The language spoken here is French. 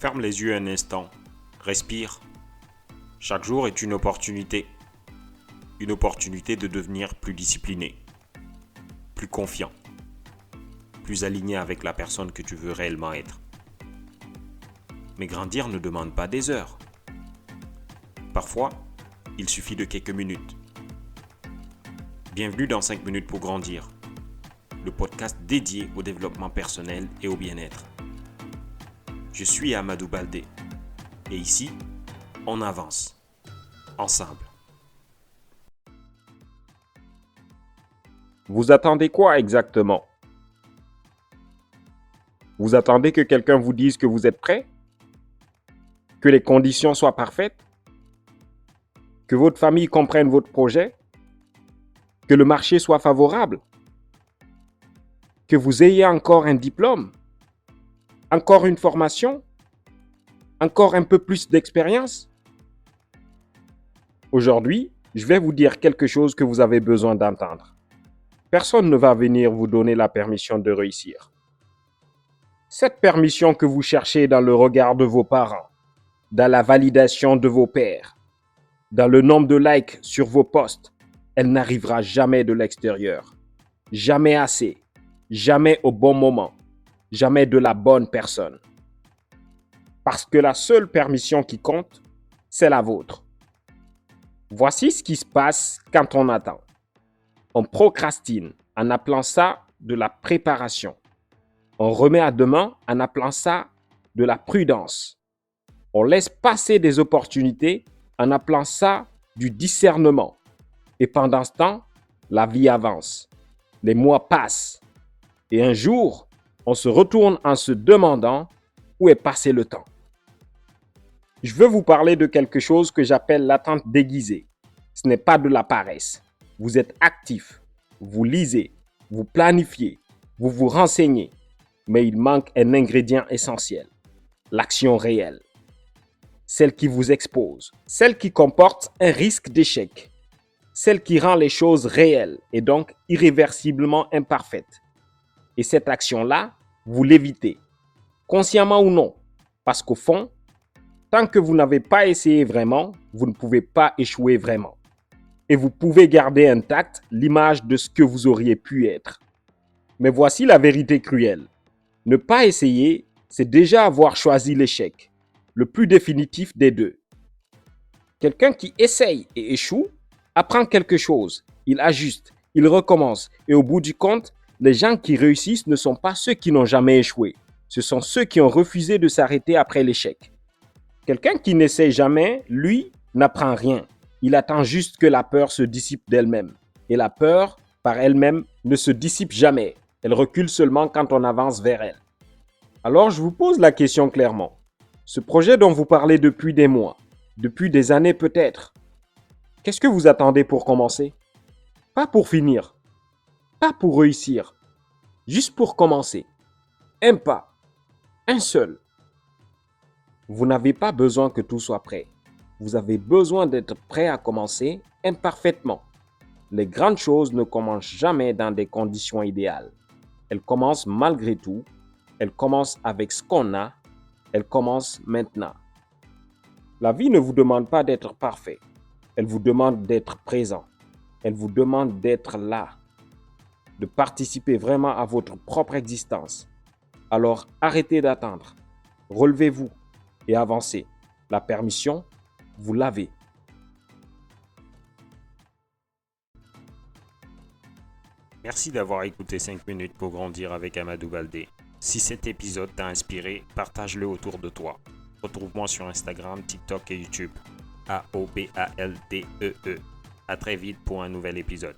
Ferme les yeux un instant. Respire. Chaque jour est une opportunité. Une opportunité de devenir plus discipliné, plus confiant, plus aligné avec la personne que tu veux réellement être. Mais grandir ne demande pas des heures. Parfois, il suffit de quelques minutes. Bienvenue dans 5 minutes pour grandir, le podcast dédié au développement personnel et au bien-être. Je suis Amadou Baldé et ici, on avance, ensemble. Vous attendez quoi exactement? Vous attendez que quelqu'un vous dise que vous êtes prêt? Que les conditions soient parfaites? Que votre famille comprenne votre projet? Que le marché soit favorable? Que vous ayez encore un diplôme? Encore une formation? Encore un peu plus d'expérience? Aujourd'hui, je vais vous dire quelque chose que vous avez besoin d'entendre. Personne ne va venir vous donner la permission de réussir. Cette permission que vous cherchez dans le regard de vos parents, dans la validation de vos pairs, dans le nombre de likes sur vos posts, elle n'arrivera jamais de l'extérieur. Jamais assez, jamais au bon moment, jamais de la bonne personne. Parce que la seule permission qui compte, c'est la vôtre. Voici ce qui se passe quand on attend. On procrastine en appelant ça de la préparation. On remet à demain en appelant ça de la prudence. On laisse passer des opportunités en appelant ça du discernement. Et pendant ce temps, la vie avance. Les mois passent. Et un jour, on se retourne en se demandant où est passé le temps. Je veux vous parler de quelque chose que j'appelle l'attente déguisée. Ce n'est pas de la paresse. Vous êtes actif, vous lisez, vous planifiez, vous vous renseignez. Mais il manque un ingrédient essentiel, l'action réelle. Celle qui vous expose, celle qui comporte un risque d'échec, celle qui rend les choses réelles et donc irréversiblement imparfaites. Et cette action-là, vous l'évitez, consciemment ou non, parce qu'au fond, tant que vous n'avez pas essayé vraiment, vous ne pouvez pas échouer vraiment. Et vous pouvez garder intacte l'image de ce que vous auriez pu être. Mais voici la vérité cruelle. Ne pas essayer, c'est déjà avoir choisi l'échec, le plus définitif des deux. Quelqu'un qui essaye et échoue apprend quelque chose, il ajuste, il recommence. Et au bout du compte, les gens qui réussissent ne sont pas ceux qui n'ont jamais échoué. Ce sont ceux qui ont refusé de s'arrêter après l'échec. Quelqu'un qui n'essaie jamais, lui, n'apprend rien. Il attend juste que la peur se dissipe d'elle-même. Et la peur, par elle-même, ne se dissipe jamais. Elle recule seulement quand on avance vers elle. Alors, je vous pose la question clairement. Ce projet dont vous parlez depuis des mois, depuis des années peut-être, qu'est-ce que vous attendez pour commencer? Pas pour finir, pas pour réussir, juste pour commencer. Un pas, un seul. Vous n'avez pas besoin que tout soit prêt. Vous avez besoin d'être prêt à commencer imparfaitement. Les grandes choses ne commencent jamais dans des conditions idéales. Elles commencent malgré tout. Elles commencent avec ce qu'on a. Elles commencent maintenant. La vie ne vous demande pas d'être parfait. Elle vous demande d'être présent. Elle vous demande d'être là. De participer vraiment à votre propre existence. Alors arrêtez d'attendre. Relevez-vous et avancez. La permission, vous l'avez. Merci d'avoir écouté 5 minutes pour grandir avec Amadou Baldé. Si cet épisode t'a inspiré, partage-le autour de toi. Retrouve-moi sur Instagram, TikTok et YouTube. AOBALDEE. À très vite pour un nouvel épisode.